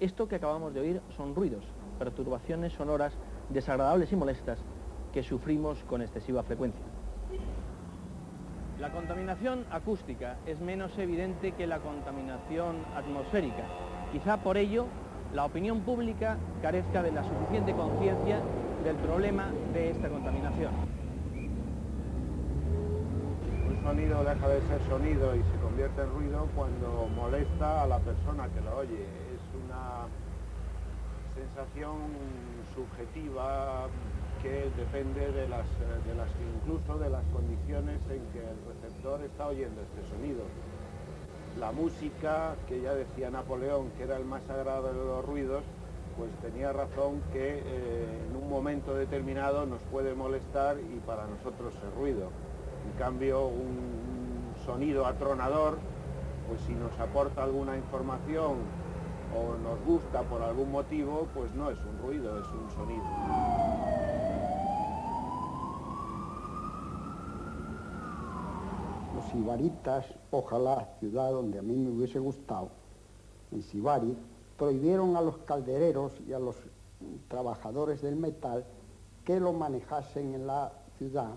Esto que acabamos de oír son ruidos, perturbaciones sonoras desagradables y molestas que sufrimos con excesiva frecuencia. La contaminación acústica es menos evidente que la contaminación atmosférica. Quizá por ello la opinión pública carezca de la suficiente conciencia del problema de esta contaminación. Un sonido deja de ser sonido y se convierte en ruido cuando molesta a la persona que lo oye. Es una sensación subjetiva que depende incluso de las condiciones en que el receptor está oyendo este sonido. La música, que ya decía Napoleón que era el más sagrado de los ruidos, pues tenía razón que en un momento determinado nos puede molestar y para nosotros es ruido. En cambio, un sonido atronador, pues si nos aporta alguna información o nos gusta por algún motivo, pues no es un ruido, es un sonido. Los sibaritas, ojalá ciudad donde a mí me hubiese gustado, en Sibari, prohibieron a los caldereros y a los trabajadores del metal que lo manejasen en la ciudad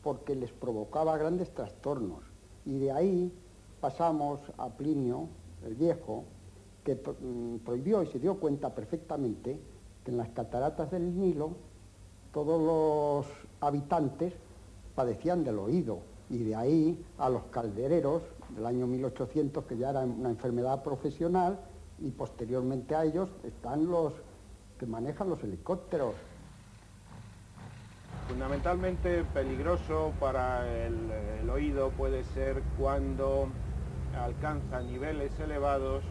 porque les provocaba grandes trastornos. Y de ahí pasamos a Plinio, el Viejo, que prohibió y se dio cuenta perfectamente que en las cataratas del Nilo todos los habitantes padecían del oído. Y de ahí a los caldereros del año 1800, que ya era una enfermedad profesional, y posteriormente a ellos están los que manejan los helicópteros. Fundamentalmente peligroso para el oído puede ser cuando alcanza niveles elevados,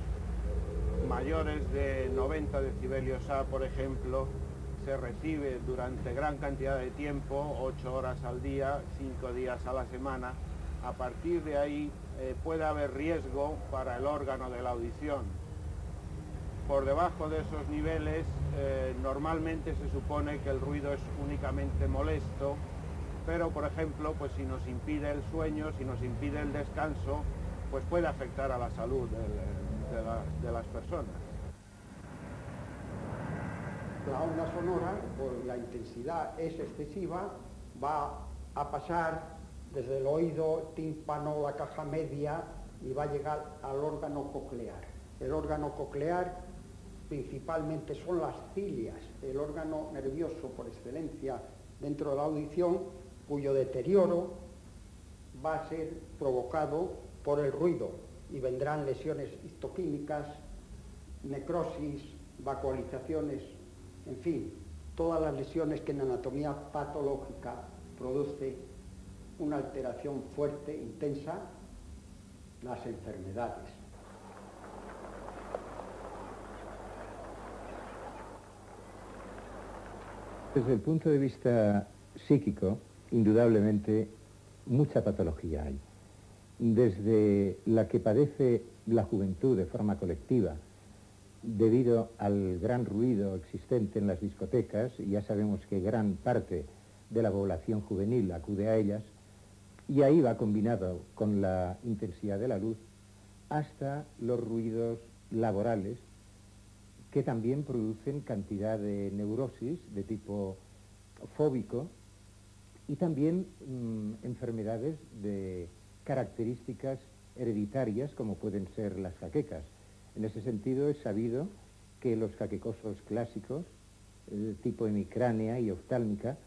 mayores de 90 decibelios A, por ejemplo, se recibe durante gran cantidad de tiempo, 8 horas al día, 5 días a la semana. A partir de ahí puede haber riesgo para el órgano de la audición. Por debajo de esos niveles normalmente se supone que el ruido es únicamente molesto, pero por ejemplo, pues si nos impide el sueño, si nos impide el descanso, pues puede afectar a la salud de las personas. La onda sonora, por la intensidad es excesiva, va a pasar desde el oído, tímpano, la caja media y va a llegar al órgano coclear. El órgano coclear principalmente son las cilias, el órgano nervioso por excelencia dentro de la audición, cuyo deterioro va a ser provocado por el ruido y vendrán lesiones histoquímicas, necrosis, vacuolizaciones, en fin, todas las lesiones que en anatomía patológica produce una alteración fuerte, intensa, las enfermedades. Desde el punto de vista psíquico, indudablemente, mucha patología hay. Desde la que padece la juventud de forma colectiva, debido al gran ruido existente en las discotecas, y ya sabemos que gran parte de la población juvenil acude a ellas, y ahí va combinado con la intensidad de la luz, hasta los ruidos laborales, que también producen cantidad de neurosis de tipo fóbico, y también enfermedades de características hereditarias, como pueden ser las jaquecas. En ese sentido es sabido que los jaquecosos clásicos, tipo hemicránea y oftálmica,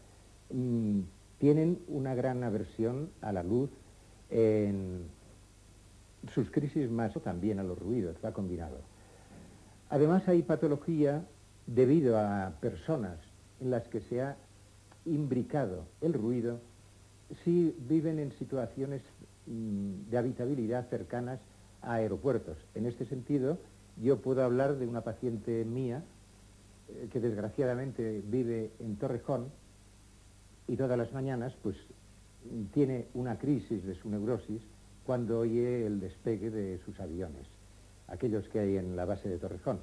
tienen una gran aversión a la luz, en sus crisis más también a los ruidos, va combinado. Además hay patología debido a personas en las que se ha imbricado el ruido si viven en situaciones de habitabilidad cercanas a aeropuertos. En este sentido, yo puedo hablar de una paciente mía que desgraciadamente vive en Torrejón y todas las mañanas pues tiene una crisis de su neurosis cuando oye el despegue de sus aviones, aquellos que hay en la base de Torrejón.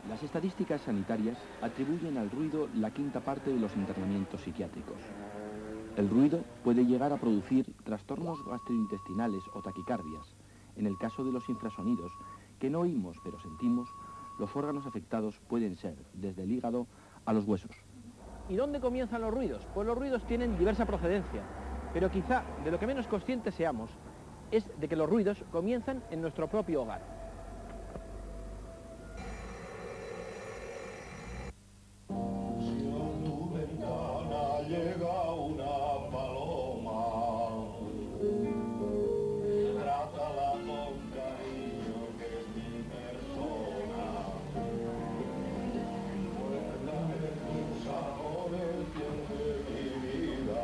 Las estadísticas sanitarias atribuyen al ruido la quinta parte de los internamientos psiquiátricos. El ruido puede llegar a producir trastornos gastrointestinales o taquicardias. En el caso de los infrasonidos, que no oímos pero sentimos, los órganos afectados pueden ser desde el hígado a los huesos. ¿Y dónde comienzan los ruidos? Pues los ruidos tienen diversa procedencia, pero quizá de lo que menos conscientes seamos es de que los ruidos comienzan en nuestro propio hogar. Si a tu ventana llega una paloma, trátala con cariño, que es mi persona. Muérdame tus sabores, tiene mi vida.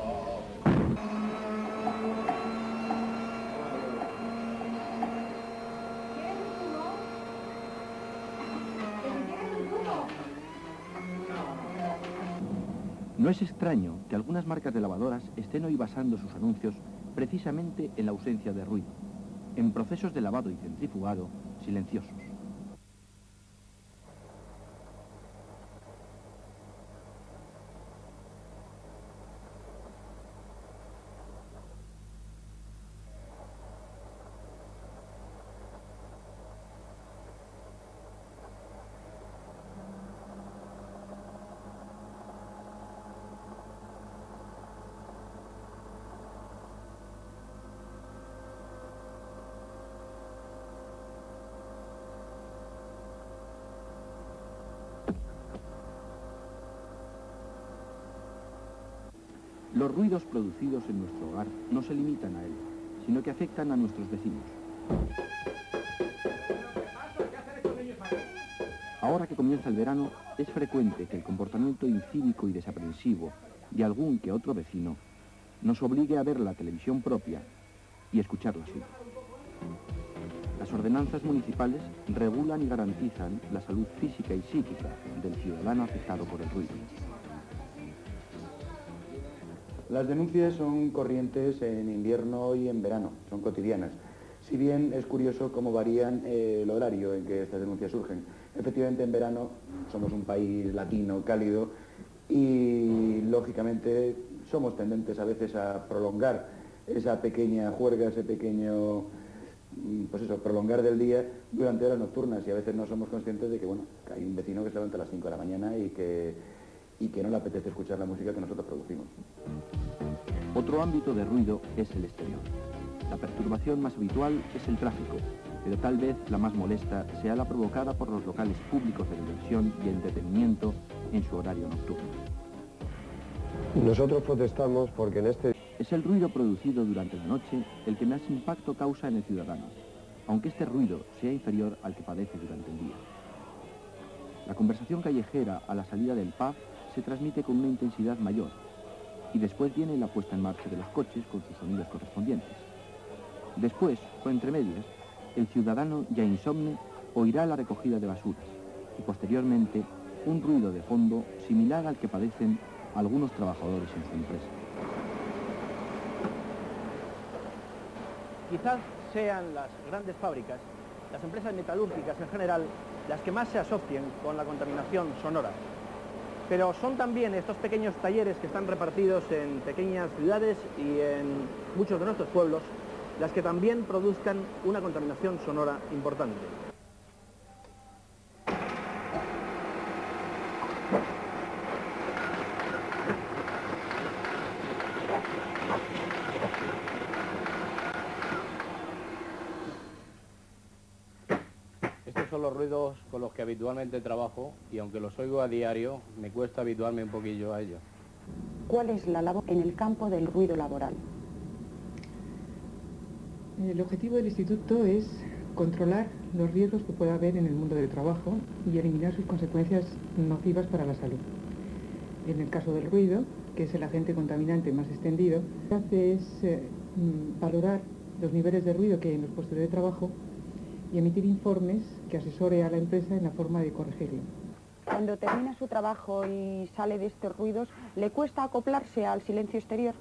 No es extraño que algunas marcas de lavadoras estén hoy basando sus anuncios precisamente en la ausencia de ruido, en procesos de lavado y centrifugado silenciosos. Los ruidos producidos en nuestro hogar no se limitan a él, sino que afectan a nuestros vecinos. Ahora que comienza el verano, es frecuente que el comportamiento incívico y desaprensivo de algún que otro vecino nos obligue a ver la televisión propia y escuchar la suya. Las ordenanzas municipales regulan y garantizan la salud física y psíquica del ciudadano afectado por el ruido. Las denuncias son corrientes en invierno y en verano, son cotidianas. Si bien es curioso cómo varían el horario en que estas denuncias surgen. Efectivamente, en verano somos un país latino, cálido, y lógicamente somos tendentes a veces a prolongar esa pequeña juerga, ese pequeño, pues eso, prolongar del día durante horas nocturnas, y a veces no somos conscientes de que, bueno, que hay un vecino que se levanta a las 5 de la mañana y que no le apetece escuchar la música que nosotros producimos. Otro ámbito de ruido es el exterior. La perturbación más habitual es el tráfico, pero tal vez la más molesta sea la provocada por los locales públicos de diversión y entretenimiento en su horario nocturno. Nosotros protestamos porque en este... Es el ruido producido durante la noche el que más impacto causa en el ciudadano, aunque este ruido sea inferior al que padece durante el día. La conversación callejera a la salida del pub se transmite con una intensidad mayor, y después viene la puesta en marcha de los coches con sus sonidos correspondientes. Después, o entre medias, el ciudadano ya insomne oirá la recogida de basuras, y posteriormente un ruido de fondo similar al que padecen algunos trabajadores en su empresa. Quizás sean las grandes fábricas, las empresas metalúrgicas en general, las que más se asocian con la contaminación sonora. Pero son también estos pequeños talleres que están repartidos en pequeñas ciudades y en muchos de nuestros pueblos, las que también produzcan una contaminación sonora importante. Estos son los ruidos con los que habitualmente trabajo y aunque los oigo a diario, me cuesta habituarme un poquillo a ellos. ¿Cuál es la labor en el campo del ruido laboral? El objetivo del instituto es controlar los riesgos que pueda haber en el mundo del trabajo y eliminar sus consecuencias nocivas para la salud. En el caso del ruido, que es el agente contaminante más extendido, lo que hace es valorar los niveles de ruido que hay en los puestos de trabajo y emitir informes que asesore a la empresa en la forma de corregirlo. Cuando termina su trabajo y sale de estos ruidos, ¿le cuesta acoplarse al silencio exterior?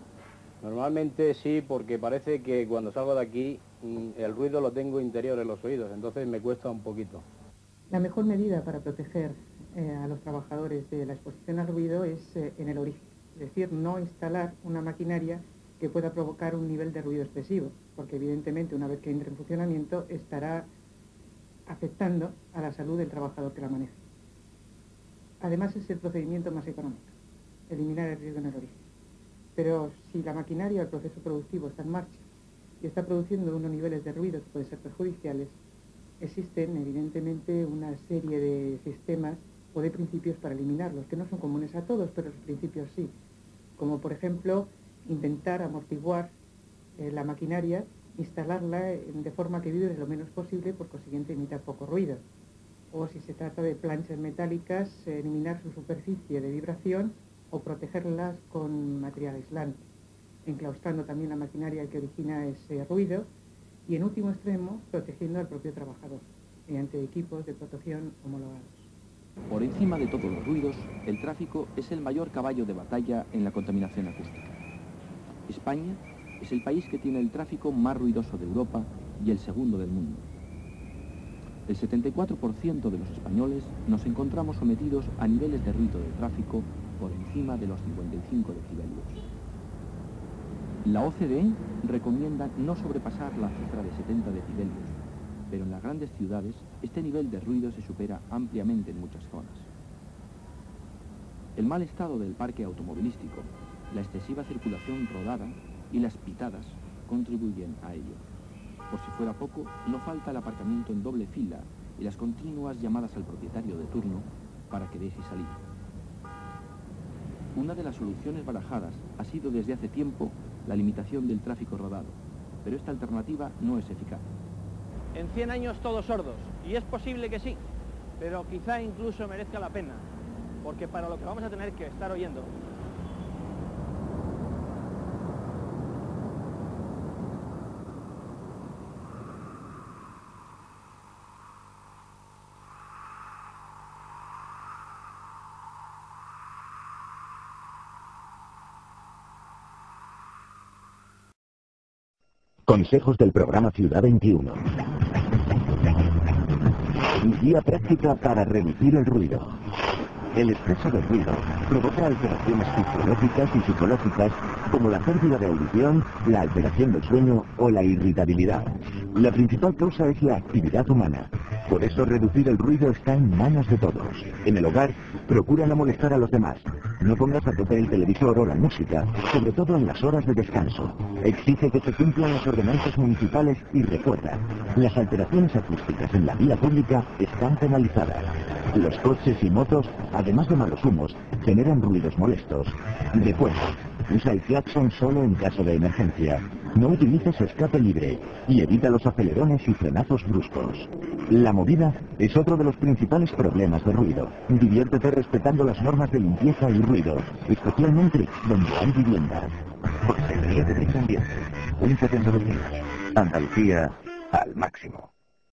Normalmente sí, porque parece que cuando salgo de aquí el ruido lo tengo interior en los oídos, entonces me cuesta un poquito. La mejor medida para proteger a los trabajadores de la exposición al ruido es en el origen. es decir, no instalar una maquinaria que pueda provocar un nivel de ruido excesivo, porque evidentemente una vez que entre en funcionamiento estará afectando a la salud del trabajador que la maneja. Además es el procedimiento más económico, eliminar el riesgo en el origen. Pero si la maquinaria o el proceso productivo está en marcha y está produciendo unos niveles de ruido que pueden ser perjudiciales, existen evidentemente una serie de sistemas o de principios para eliminarlos, que no son comunes a todos, pero los principios sí. Como por ejemplo, intentar amortiguar la maquinaria, instalarla de forma que vibre lo menos posible, por consiguiente emita poco ruido. O si se trata de planchas metálicas, eliminar su superficie de vibración o protegerlas con material aislante, enclaustrando también la maquinaria que origina ese ruido y en último extremo protegiendo al propio trabajador mediante equipos de protección homologados. Por encima de todos los ruidos, el tráfico es el mayor caballo de batalla en la contaminación acústica. España es el país que tiene el tráfico más ruidoso de Europa y el segundo del mundo. El 74% de los españoles nos encontramos sometidos a niveles de ruido de tráfico por encima de los 55 decibelios. La OCDE recomienda no sobrepasar la cifra de 70 decibelios, pero en las grandes ciudades este nivel de ruido se supera ampliamente en muchas zonas. El mal estado del parque automovilístico, la excesiva circulación rodada y las pitadas contribuyen a ello. Por si fuera poco, no falta el aparcamiento en doble fila y las continuas llamadas al propietario de turno para que deje salir. Una de las soluciones barajadas ha sido desde hace tiempo la limitación del tráfico rodado, pero esta alternativa no es eficaz. En 100 años todos sordos, y es posible que sí, pero quizá incluso merezca la pena, porque para lo que vamos a tener que estar oyendo Consejos del programa Ciudad 21. Guía práctica para reducir el ruido. El exceso de ruido provoca alteraciones fisiológicas y psicológicas como la pérdida de audición, la alteración del sueño o la irritabilidad. La principal causa es la actividad humana. Por eso reducir el ruido está en manos de todos. En el hogar, procura no molestar a los demás. No pongas a tope el televisor o la música, sobre todo en las horas de descanso. Exige que se cumplan las ordenanzas municipales y recuerda, las alteraciones acústicas en la vía pública están penalizadas. Los coches y motos, además de malos humos, generan ruidos molestos. Recuerda, usa el claxon solo en caso de emergencia. No utilices escape libre y evita los acelerones y frenazos bruscos. La movida es otro de los principales problemas de ruido. Diviértete respetando las normas de limpieza y ruido, especialmente donde hay viviendas. Consejería de Medio Ambiente, un 70 vecinos. Andalucía al máximo.